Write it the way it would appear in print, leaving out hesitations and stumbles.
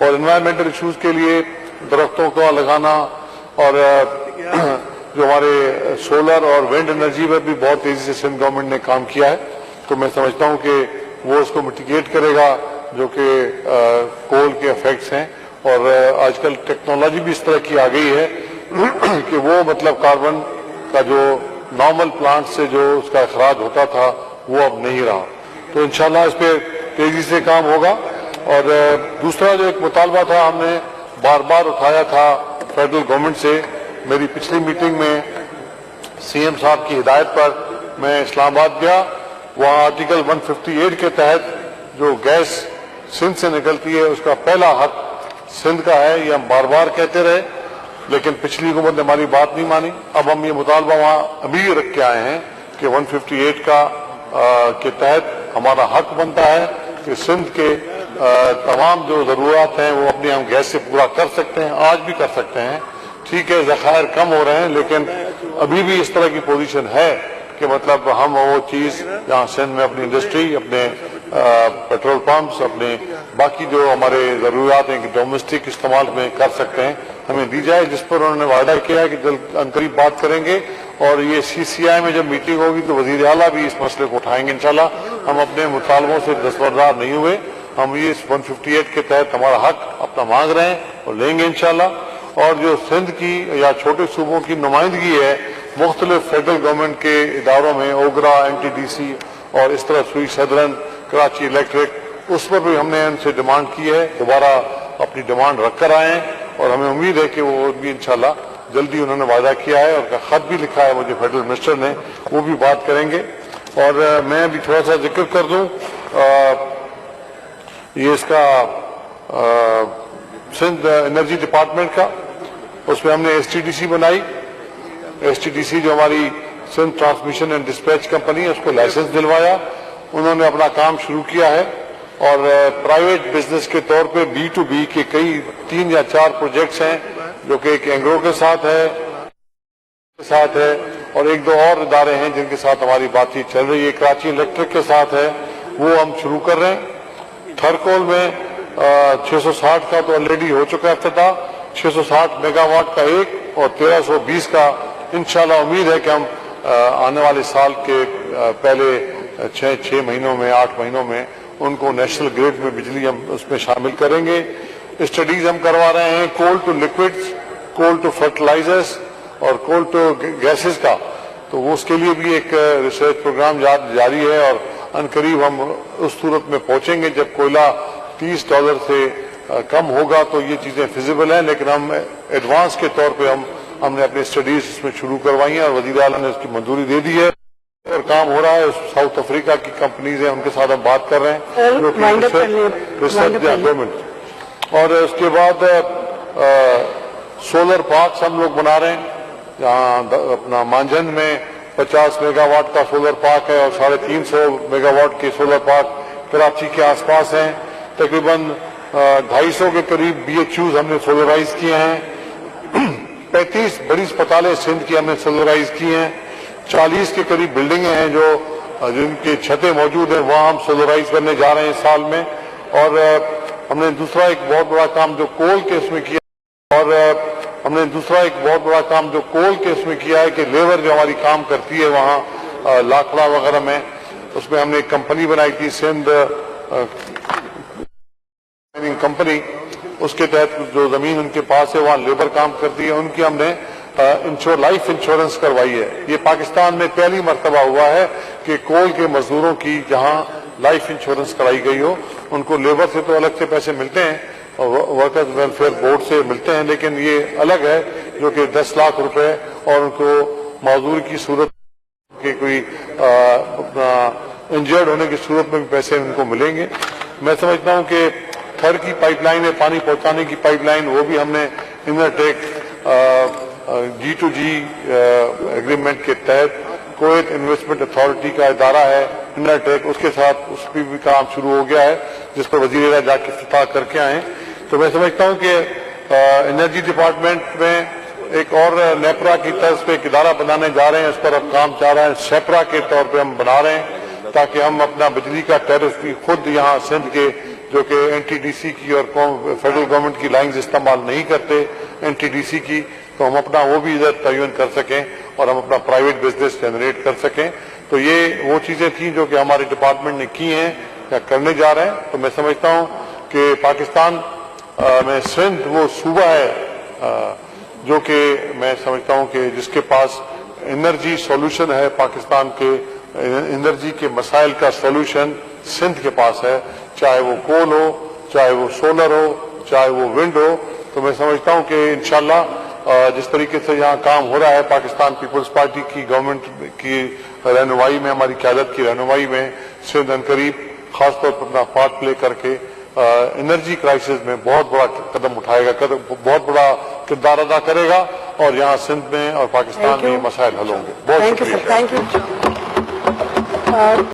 اور environmental issues کے لیے درختوں کو لگانا اور جو ہمارے سولر اور ونڈ انرجی پر بھی بہت تیزی سے سندھ گورنمنٹ نے کام کیا ہے. تو میں سمجھتا ہوں کہ وہ اس کو میٹیگیٹ کرے گا جو کہ کول کے افیکٹس ہیں. اور آج کل ٹیکنالوجی بھی اس طرح کی آ گئی ہے کہ وہ مطلب کاربن کا جو نارمل پلانٹ سے جو اس کا اخراج ہوتا تھا وہ اب نہیں رہا. تو انشاءاللہ اس پہ تیزی سے کام ہوگا. اور دوسرا جو ایک مطالبہ تھا ہم نے بار بار اٹھایا تھا فیڈرل گورنمنٹ سے. میری پچھلی میٹنگ میں سی ایم صاحب کی ہدایت پر میں اسلام آباد گیا. وہاں آرٹیکل 158 کے تحت جو گیس سندھ سے نکلتی ہے اس کا پہلا حق سندھ کا ہے. یہ ہم بار بار کہتے رہے لیکن پچھلی حکومت نے ہماری بات نہیں مانی. اب ہم یہ مطالبہ وہاں ابھی رکھ کے آئے ہیں کہ 158 کے تحت ہمارا حق بنتا ہے کہ سندھ کے تمام جو ضرورات ہیں وہ اپنی ہم گیس سے پورا کر سکتے ہیں. آج بھی کر سکتے ہیں. ٹھیک ہے ذخائر کم ہو رہے ہیں لیکن ابھی بھی اس طرح کی پوزیشن ہے کہ مطلب ہم وہ چیز جہاں سندھ میں اپنی انڈسٹری اپنے پیٹرول پمپس اپنے باقی جو ہمارے ضروریات ہیں کہ ڈومیسٹک استعمال میں کر سکتے ہیں ہمیں دی جائے, جس پر انہوں نے وعدہ کیا ہے کہ جلد عنقریب بات کریں گے. اور یہ CCI میں جب میٹنگ ہوگی تو وزیر اعلیٰ بھی اس مسئلے کو اٹھائیں گے انشاءاللہ. ہم اپنے مطالبوں سے دستبردار نہیں ہوئے. ہم یہ 158 کے تحت ہمارا حق اپنا مانگ رہے ہیں اور لیں گے انشاءاللہ. اور جو سندھ کی یا چھوٹے صوبوں کی نمائندگی ہے مختلف فیڈرل گورنمنٹ کے اداروں میں, اوگرا, NTDC اور اس طرح سوئی سدرن, کراچی الیکٹرک, اس پر بھی ہم نے ان سے ڈیمانڈ کی ہے دوبارہ اپنی ڈیمانڈ رکھ کر آئے ہیں. اور ہمیں امید ہے کہ وہ بھی انشاءاللہ جلدی انہوں نے وعدہ کیا ہے اور خط بھی لکھا ہے مجھے فیڈرل منسٹر نے, وہ بھی بات کریں گے. اور میں بھی تھوڑا سا ذکر کر دوں یہ اس کا سندھ انرجی ڈپارٹمنٹ کا. اس میں ہم نے STDC بنائی. STDC جو ہماری Sindh transmission and dispatch company ہے اس کو لائسنس دلوایا. انہوں نے اپنا کام شروع کیا ہے اور پرائیویٹ بزنس کے طور پہ B2B کے کئی 3 یا 4 پروجیکٹس ہیں جو کہ ایک اینگرو کے ساتھ ہے اور 1-2 اور ادارے ہیں جن کے ساتھ ہماری بات چیت چل رہی ہے. کراچی الیکٹرک کے ساتھ ہے, وہ ہم شروع کر رہے ہیں. تھرکول میں 660 کا تو آلریڈی ہو چکا ہے افتتاح. 660 میگا واٹ کا ایک اور 1320 کا انشاءاللہ امید ہے کہ ہم آنے والے سال کے پہلے 6 مہینوں میں 8 مہینوں میں ان کو نیشنل گریڈ میں بجلی ہم اس میں شامل کریں گے. اسٹڈیز ہم کروا رہے ہیں کول ٹو لکوڈز, کول ٹو فرٹیلائزرز اور کول ٹو گیسز کا. تو وہ اس کے لیے بھی ایک ریسرچ پروگرام جاری ہے اور عنقریب ہم اس صورت میں پہنچیں گے جب کوئلہ $30 سے کم ہوگا تو یہ چیزیں فیزیبل ہیں. لیکن ہم ایڈوانس کے طور پہ ہم نے اپنی اسٹڈیز اس میں شروع کروائی ہیں اور وزیر اعلیٰ نے اس کی منظوری دے دی ہے اور کام ہو رہا ہے. ساؤتھ افریقہ کی کمپنیز ہیں ان کے ساتھ ہم بات کر رہے ہیں جو کہ ریسرچ. اور اس کے بعد سولر پارکس ہم لوگ بنا رہے ہیں. جہاں اپنا مانجھند میں 50 میگا واٹ کا سولر پارک ہے اور 350 میگا واٹ کے سولر پارک کراچی کے آس پاس ہیں. تقریباً 250 کے قریب BHUs ہم نے سولرائز کیے ہیں. 35 بڑی اسپتالیں سندھ کی ہم نے سولرائز کی ہیں. 40 کے قریب بلڈنگیں ہیں جو جن کی چھتیں موجود ہیں وہاں ہم سولرائز کرنے جا رہے ہیں اس سال میں. اور ہم نے دوسرا ایک بہت بڑا کام جو کول کے اس میں کیا ہے کہ لیبر جو ہماری کام کرتی ہے وہاں لاکڑا وغیرہ میں, اس میں ہم نے ایک کمپنی بنائی تھی سندھ کمپنی. اس کے تحت جو زمین ان کے پاس ہے وہاں لیبر کام کرتی ہے, ان کی ہم نے لائف انشورنس کروائی ہے. یہ پاکستان میں پہلی مرتبہ ہوا ہے کہ کول کے مزدوروں کی جہاں لائف انشورنس کرائی گئی ہو. ان کو لیبر سے تو الگ سے پیسے ملتے ہیں اور ورکرز ویلفیئر بورڈ سے ملتے ہیں, لیکن یہ الگ ہے جو کہ 10 لاکھ روپے اور ان کو معذور کی صورت کے کوئی انجرڈ ہونے کی صورت میں بھی پیسے ان کو ملیں گے. میں سمجھتا ہوں کہ تھر کی پائپ لائن ہے, پانی پہنچانے کی پائپ لائن, وہ بھی ہم نے انرٹیک G2G ایگریمنٹ کے تحت کویت انویسٹمنٹ اتھارٹی کا ادارہ ہے انرٹیک, اس کے ساتھ اس پہ بھی کام شروع ہو گیا ہے جس پر وزیر اعلیٰ جا کے افتتاح کر کے آئے. تو میں سمجھتا ہوں کہ انرجی ڈپارٹمنٹ میں ایک اور نیپرا کی طرز پہ ایک ادارہ بنانے جا رہے ہیں, اس پر اب کام چل رہا ہے. سیپرا کے طور پہ ہم بنا رہے ہیں تاکہ ہم اپنا بجلی کا ٹیرف بھی خود یہاں سندھ کے جو کہ NTDC کی اور فیڈرل گورنمنٹ کی لائنز استعمال نہیں کرتے NTDC کی، تو ہم اپنا وہ بھی ادھر تعین کر سکیں اور ہم اپنا پرائیویٹ بزنس جنریٹ کر سکیں. تو یہ وہ چیزیں تھیں جو کہ ہمارے ڈپارٹمنٹ نے کی ہیں یا کرنے جا رہے ہیں. تو میں سمجھتا ہوں کہ پاکستان میں سندھ وہ صوبہ ہے جو کہ میں سمجھتا ہوں کہ جس کے پاس انرجی سولوشن ہے، پاکستان کے انرجی کے مسائل کا سولوشن سندھ کے پاس ہے، چاہے وہ کول ہو، چاہے وہ سولر ہو، چاہے وہ ونڈ ہو. تو میں سمجھتا ہوں کہ انشاءاللہ جس طریقے سے یہاں کام ہو رہا ہے پاکستان پیپلز پارٹی کی گورنمنٹ کی رہنمائی میں، ہماری قیادت کی رہنمائی میں، سندھ عنقریب خاص طور پر اپنا پارٹ پلے کر کے انرجی کرائسس میں بہت بڑا قدم اٹھائے گا، بہت بڑا کردار ادا کرے گا، اور یہاں سندھ میں اور پاکستان میں یہ مسائل حل ہوں گے. بہت شکریہ. Thank you.